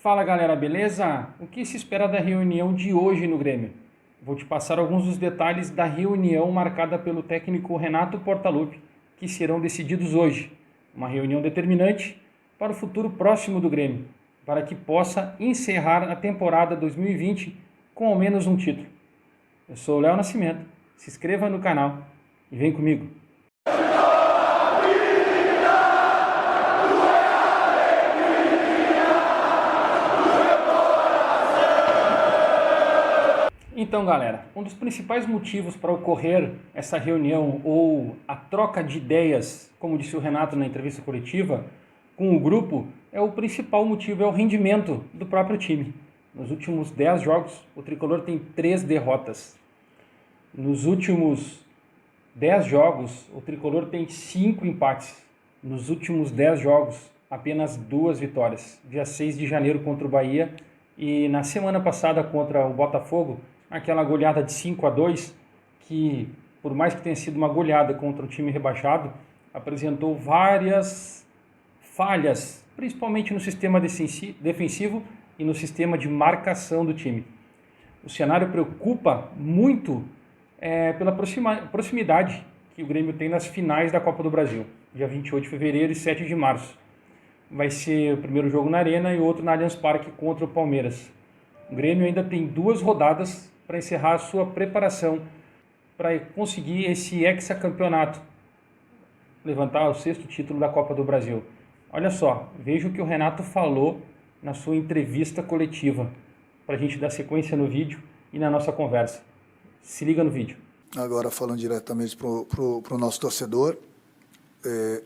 Fala galera, beleza? O que se espera da reunião de hoje no Grêmio? Vou te passar alguns dos detalhes da reunião marcada pelo técnico Renato Portaluppi, que serão decididos hoje. Uma reunião determinante para o futuro próximo do Grêmio, para que possa encerrar a temporada 2020 com ao menos um título. Eu sou o Léo Nascimento, se inscreva no canal e vem comigo. Então, galera, um dos principais motivos para ocorrer essa reunião ou a troca de ideias, como disse o Renato na entrevista coletiva, com o grupo, o principal motivo é o rendimento do próprio time. Nos últimos 10 jogos, o Tricolor tem 3 derrotas. Nos últimos 10 jogos, o Tricolor tem 5 empates. Nos últimos 10 jogos, apenas 2 vitórias. Dia 6 de janeiro contra o Bahia e na semana passada contra o Botafogo, aquela goleada de 5-2, que por mais que tenha sido uma goleada contra o time rebaixado, apresentou várias falhas, principalmente no sistema defensivo e no sistema de marcação do time. O cenário preocupa muito pela proximidade que o Grêmio tem nas finais da Copa do Brasil, dia 28 de fevereiro e 7 de março. Vai ser o primeiro jogo na Arena e outro na Allianz Parque contra o Palmeiras. O Grêmio ainda tem 2 rodadas para encerrar a sua preparação para conseguir esse hexacampeonato, levantar o 6º título da Copa do Brasil. Olha só, veja o que o Renato falou na sua entrevista coletiva, para a gente dar sequência no vídeo e na nossa conversa. Se liga no vídeo. Agora falando diretamente para o nosso torcedor,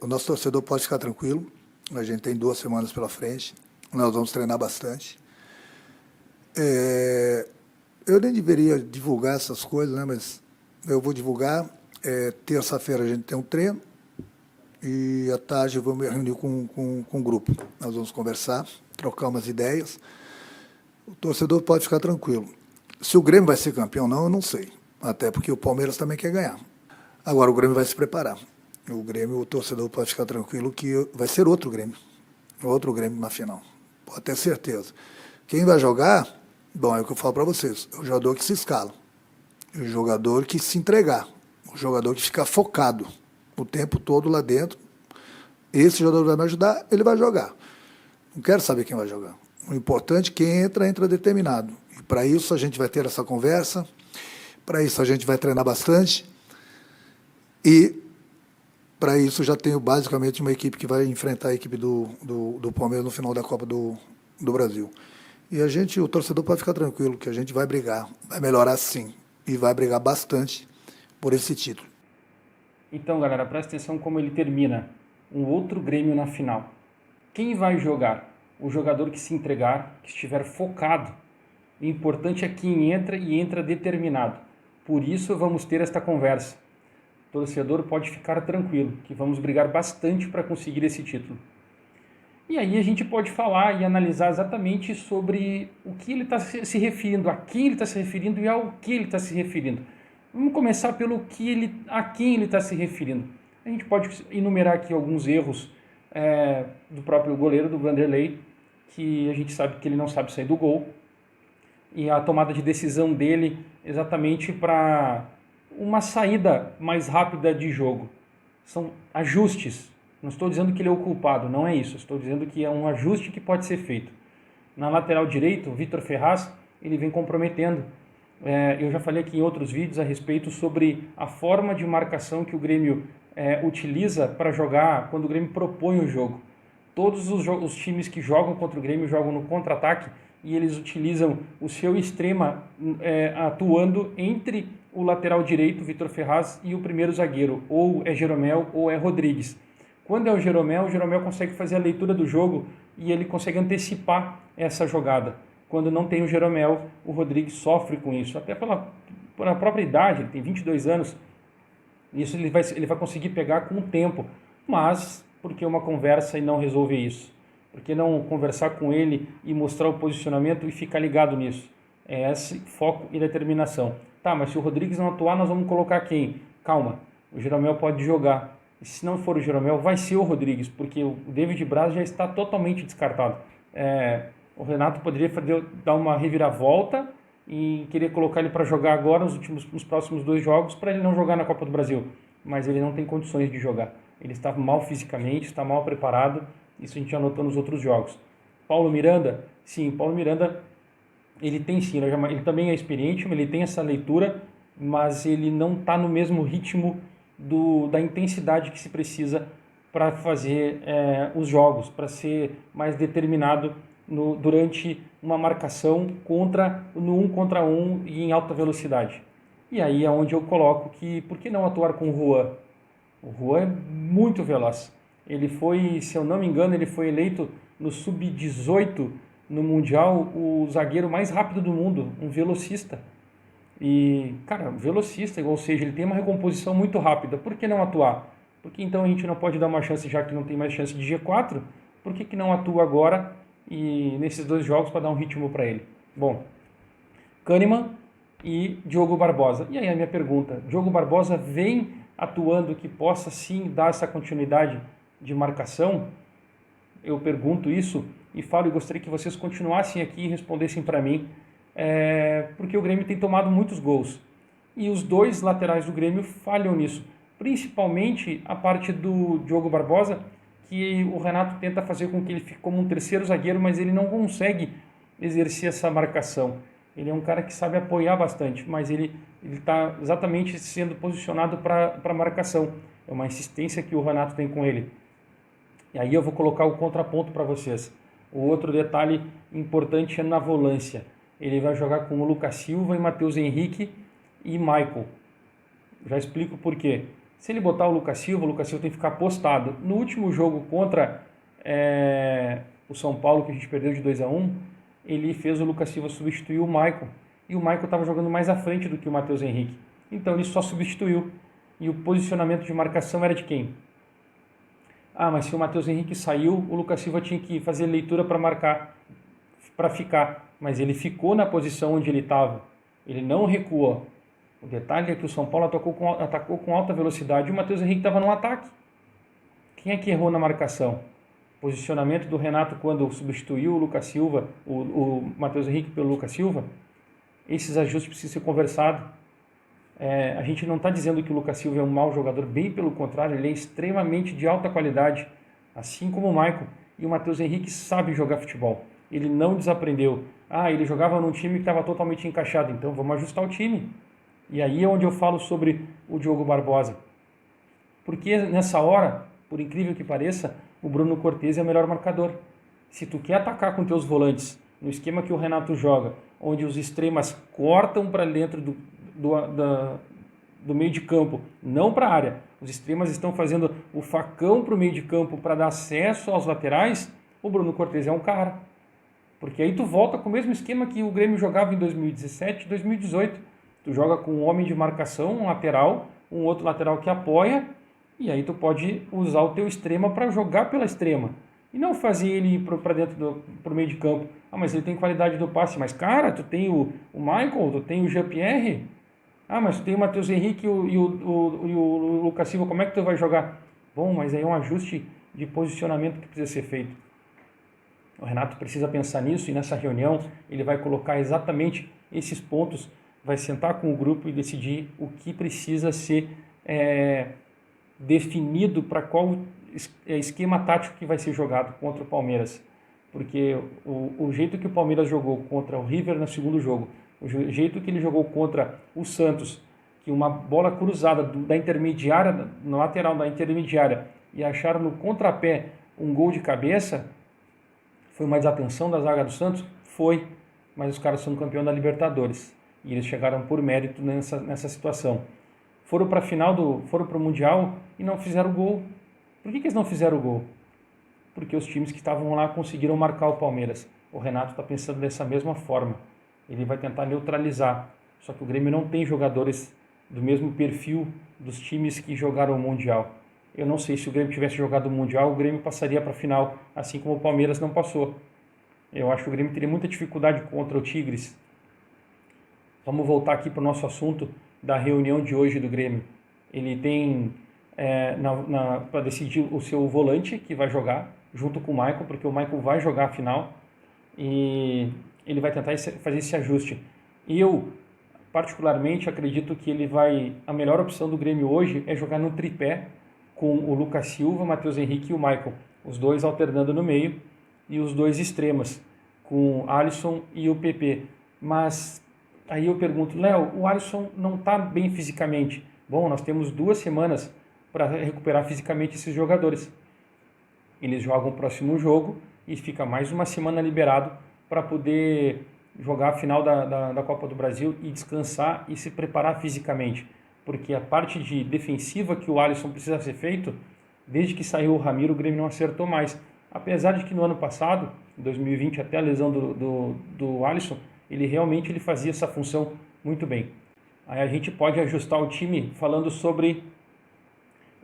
o nosso torcedor pode ficar tranquilo, a gente tem 2 semanas pela frente, nós vamos treinar bastante. Eu nem deveria divulgar essas coisas, né? Mas eu vou divulgar. Terça-feira a gente tem um treino e à tarde eu vou me reunir com o grupo. Nós vamos conversar, trocar umas ideias. O torcedor pode ficar tranquilo. Se o Grêmio vai ser campeão ou não, eu não sei. Até porque o Palmeiras também quer ganhar. Agora o Grêmio vai se preparar. O torcedor pode ficar tranquilo que vai ser outro Grêmio na final. Pode ter certeza. Quem vai jogar, bom, é o que eu falo para vocês, é o jogador que se escala, é o jogador que se entregar, o jogador que fica focado o tempo todo lá dentro. Esse jogador vai me ajudar, ele vai jogar. Não quero saber quem vai jogar. O importante é que quem entra determinado. E para isso a gente vai ter essa conversa, para isso a gente vai treinar bastante e para isso já tenho basicamente uma equipe que vai enfrentar a equipe do Palmeiras no final da Copa do Brasil. E o torcedor pode ficar tranquilo que a gente vai brigar, vai melhorar sim, e vai brigar bastante por esse título. Então, galera, presta atenção como ele termina. Um outro Grêmio na final. Quem vai jogar? O jogador que se entregar, que estiver focado. O importante é quem entra e entra determinado. Por isso vamos ter esta conversa. O torcedor pode ficar tranquilo, que vamos brigar bastante para conseguir esse título. E aí a gente pode falar e analisar exatamente sobre o que ele está se referindo, a quem ele está se referindo e ao que ele está se referindo. Vamos começar pelo a quem ele está se referindo. A gente pode enumerar aqui alguns erros do próprio goleiro, do Vanderlei, que a gente sabe que ele não sabe sair do gol, e a tomada de decisão dele exatamente para uma saída mais rápida de jogo. São ajustes. Não estou dizendo que ele é o culpado, não é isso. Estou dizendo que é um ajuste que pode ser feito. Na lateral direito, o Vitor Ferraz, ele vem comprometendo. Eu já falei aqui em outros vídeos a respeito sobre a forma de marcação que o Grêmio utiliza para jogar quando o Grêmio propõe o jogo. Todos os times que jogam contra o Grêmio jogam no contra-ataque e eles utilizam o seu extrema atuando entre o lateral direito, Vitor Ferraz, e o primeiro zagueiro. Ou é Jeromel ou é Rodrigues. Quando é o Jeromel consegue fazer a leitura do jogo e ele consegue antecipar essa jogada. Quando não tem o Jeromel, o Rodrigues sofre com isso. Até pela própria idade, ele tem 22 anos, isso ele vai conseguir pegar com o tempo. Mas, por que uma conversa e não resolver isso? Por que não conversar com ele e mostrar o posicionamento e ficar ligado nisso? É esse foco e determinação. Tá, mas se o Rodrigues não atuar, nós vamos colocar quem? Calma, o Jeromel pode jogar. E se não for o Jeromel, vai ser o Rodrigues, porque o David Braz já está totalmente descartado. O Renato poderia dar uma reviravolta e querer colocar ele para jogar agora nos próximos 2 jogos para ele não jogar na Copa do Brasil. Mas ele não tem condições de jogar. Ele está mal fisicamente, está mal preparado. Isso a gente já notou nos outros jogos. Paulo Miranda? Sim, Paulo Miranda, ele tem sim, ele também é experiente, ele tem essa leitura, mas ele não está no mesmo ritmo da intensidade que se precisa para fazer os jogos, para ser mais determinado durante uma marcação no 1 contra 1 e em alta velocidade. E aí é onde eu coloco que, por que não atuar com o Juan? O Juan é muito veloz. Ele foi, se eu não me engano, ele foi eleito no Sub-18 no Mundial o zagueiro mais rápido do mundo, um velocista. E, cara, velocista, ou seja, ele tem uma recomposição muito rápida. Por que não atuar? Por que então a gente não pode dar uma chance, já que não tem mais chance de G4? Por que não atua agora e nesses 2 jogos para dar um ritmo para ele? Bom, Kahneman e Diogo Barbosa. E aí a minha pergunta, Diogo Barbosa vem atuando que possa sim dar essa continuidade de marcação? Eu pergunto isso e falo e gostaria que vocês continuassem aqui e respondessem para mim, porque o Grêmio tem tomado muitos gols. E os 2 laterais do Grêmio falham nisso. Principalmente a parte do Diogo Barbosa, que o Renato tenta fazer com que ele fique como um terceiro zagueiro, mas ele não consegue exercer essa marcação. Ele é um cara que sabe apoiar bastante, mas ele está exatamente sendo posicionado para marcação. É uma insistência que o Renato tem com ele. E aí eu vou colocar o contraponto para vocês. O outro detalhe importante é na volância. Ele vai jogar com o Lucas Silva e Matheus Henrique e Michael. Já explico por quê. Se ele botar o Lucas Silva tem que ficar postado. No último jogo contra o São Paulo, que a gente perdeu de 2-1, ele fez o Lucas Silva substituir o Michael. E o Michael estava jogando mais à frente do que o Matheus Henrique. Então ele só substituiu. E o posicionamento de marcação era de quem? Ah, mas se o Matheus Henrique saiu, o Lucas Silva tinha que fazer leitura para marcar, para ficar. Mas ele ficou na posição onde ele estava. Ele não recuou. O detalhe é que o São Paulo atacou com alta velocidade e o Matheus Henrique estava no ataque. Quem é que errou na marcação? Posicionamento do Renato quando substituiu o Lucas Silva, o Matheus Henrique pelo Lucas Silva. Esses ajustes precisam ser conversados. A gente não está dizendo que o Lucas Silva é um mau jogador, bem pelo contrário, ele é extremamente de alta qualidade, assim como o Michael. E o Matheus Henrique sabe jogar futebol. Ele não desaprendeu. Ele jogava num time que estava totalmente encaixado, então vamos ajustar o time. E aí é onde eu falo sobre o Diogo Barbosa. Porque nessa hora, por incrível que pareça, o Bruno Cortez é o melhor marcador. Se tu quer atacar com teus volantes, no esquema que o Renato joga, onde os extremas cortam para dentro do meio de campo, não para a área. Os extremas estão fazendo o facão para o meio de campo para dar acesso aos laterais, o Bruno Cortez é um cara. Porque aí tu volta com o mesmo esquema que o Grêmio jogava em 2017, 2018. Tu joga com um homem de marcação, um lateral, um outro lateral que apoia, e aí tu pode usar o teu extrema para jogar pela extrema. E não fazer ele ir para dentro pro meio de campo. Mas ele tem qualidade do passe. Mas, cara, tu tem o Michael, tu tem o Jean-Pierre. Mas tu tem o Matheus Henrique e o Lucas Silva, como é que tu vai jogar? Bom, mas aí é um ajuste de posicionamento que precisa ser feito. O Renato precisa pensar nisso e nessa reunião ele vai colocar exatamente esses pontos, vai sentar com o grupo e decidir o que precisa ser definido para qual esquema tático que vai ser jogado contra o Palmeiras. Porque o jeito que o Palmeiras jogou contra o River no segundo jogo, o jeito que ele jogou contra o Santos, que uma bola cruzada da intermediária, na lateral da intermediária, e acharam no contrapé um gol de cabeça, foi uma desatenção da zaga do Santos? Foi, mas os caras são campeão da Libertadores. E eles chegaram por mérito nessa situação. Foram para a final, foram para o Mundial e não fizeram gol. Por que eles não fizeram gol? Porque os times que estavam lá conseguiram marcar o Palmeiras. O Renato está pensando dessa mesma forma. Ele vai tentar neutralizar. Só que o Grêmio não tem jogadores do mesmo perfil dos times que jogaram o Mundial. Eu não sei se o Grêmio tivesse jogado o Mundial, o Grêmio passaria para a final, assim como o Palmeiras não passou. Eu acho que o Grêmio teria muita dificuldade contra o Tigres. Vamos voltar aqui para o nosso assunto da reunião de hoje do Grêmio. Ele tem para decidir o seu volante que vai jogar, junto com o Michael, porque o Michael vai jogar a final. e ele vai tentar fazer esse ajuste. Eu, particularmente, acredito que a melhor opção do Grêmio hoje é jogar no tripé com o Lucas Silva, Matheus Henrique e o Michael, os dois alternando no meio e os dois extremas, com o Alisson e o PP. Mas aí eu pergunto, Léo, o Alisson não está bem fisicamente. Bom, nós temos 2 semanas para recuperar fisicamente esses jogadores. Eles jogam o próximo jogo e fica mais uma semana liberado para poder jogar a final da Copa do Brasil e descansar e se preparar fisicamente. Porque a parte de defensiva que o Alisson precisa ser feito, desde que saiu o Ramiro, o Grêmio não acertou mais. Apesar de que no ano passado, em 2020, até a lesão do Alisson, ele fazia essa função muito bem. Aí a gente pode ajustar o time falando sobre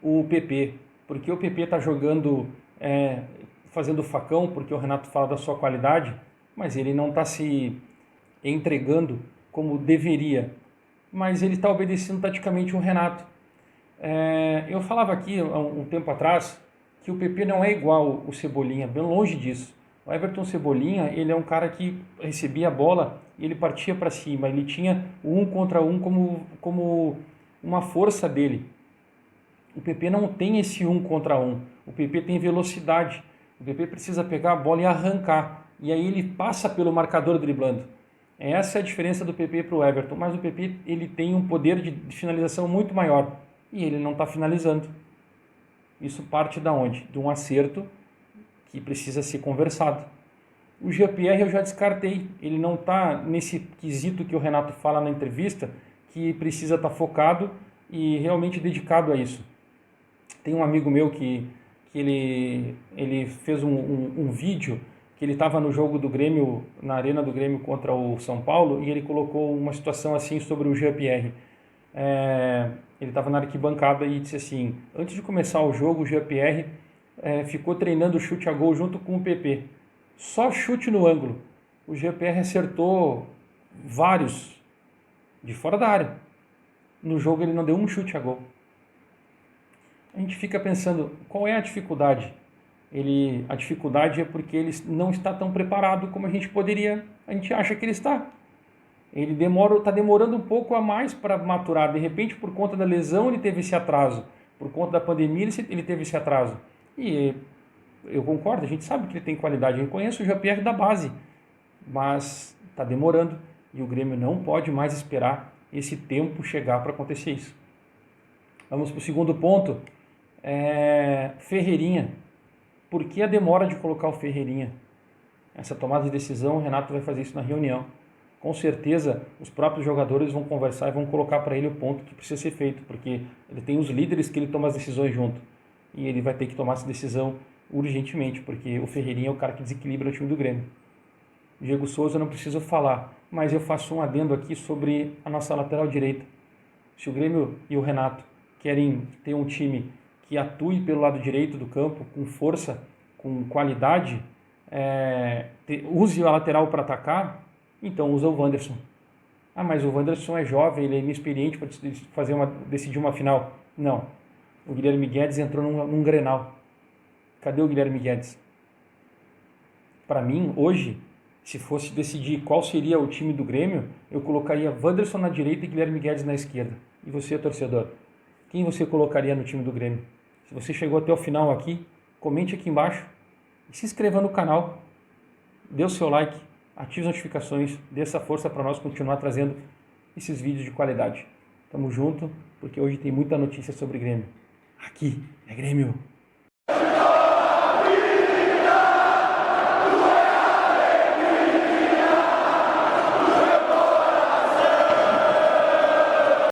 o PP, porque o PP está jogando, fazendo facão, porque o Renato fala da sua qualidade, mas ele não está se entregando como deveria. Mas ele está obedecendo taticamente o Renato. Eu falava aqui há um tempo atrás que o PP não é igual o Cebolinha, bem longe disso. O Everton Cebolinha, ele é um cara que recebia a bola e ele partia para cima, ele tinha o 1 contra 1 como uma força dele. O PP não tem esse 1 contra 1, o PP tem velocidade, o PP precisa pegar a bola e arrancar, e aí ele passa pelo marcador driblando. Essa é a diferença do PP para o Everton, mas o PP ele tem um poder de finalização muito maior, e ele não está finalizando. Isso parte da onde? De um acerto que precisa ser conversado. O Jean-Pierre eu já descartei, ele não está nesse quesito que o Renato fala na entrevista, que precisa estar focado e realmente dedicado a isso. Tem um amigo meu que ele fez um vídeo que ele estava no jogo do Grêmio, na arena do Grêmio contra o São Paulo, e ele colocou uma situação assim sobre o Jean-Pierre. Ele estava na arquibancada e disse assim, antes de começar o jogo, o Jean-Pierre ficou treinando o chute a gol junto com o PP. Só chute no ângulo. O Jean-Pierre acertou vários de fora da área. No jogo ele não deu um chute a gol. A gente fica pensando, qual é a dificuldade? A dificuldade é porque ele não está tão preparado como a gente acha que ele está. Ele está demorando um pouco a mais para maturar. De repente, por conta da lesão, ele teve esse atraso. Por conta da pandemia, ele teve esse atraso. E eu concordo, a gente sabe que ele tem qualidade. Eu conheço o Jean-Pierre da base, mas está demorando. E o Grêmio não pode mais esperar esse tempo chegar para acontecer isso. Vamos para o segundo ponto. Ferreirinha. Por que a demora de colocar o Ferreirinha? Essa tomada de decisão, o Renato vai fazer isso na reunião. Com certeza, os próprios jogadores vão conversar e vão colocar para ele o ponto que precisa ser feito, porque ele tem os líderes que ele toma as decisões junto. E ele vai ter que tomar essa decisão urgentemente, porque o Ferreirinha é o cara que desequilibra o time do Grêmio. Diego Souza eu não preciso falar, mas eu faço um adendo aqui sobre a nossa lateral direita. Se o Grêmio e o Renato querem ter um time que atue pelo lado direito do campo, com força, com qualidade, use a lateral para atacar, então usa o Wanderson. Mas o Wanderson é jovem, ele é inexperiente para decidir uma final. Não. O Guilherme Guedes entrou num Grenal. Cadê o Guilherme Guedes? Para mim, hoje, se fosse decidir qual seria o time do Grêmio, eu colocaria Wanderson na direita e Guilherme Guedes na esquerda. E você, torcedor? Quem você colocaria no time do Grêmio? Se você chegou até o final aqui, comente aqui embaixo e se inscreva no canal. Dê o seu like, ative as notificações, dê essa força para nós continuar trazendo esses vídeos de qualidade. Tamo junto, porque hoje tem muita notícia sobre Grêmio. Aqui é Grêmio.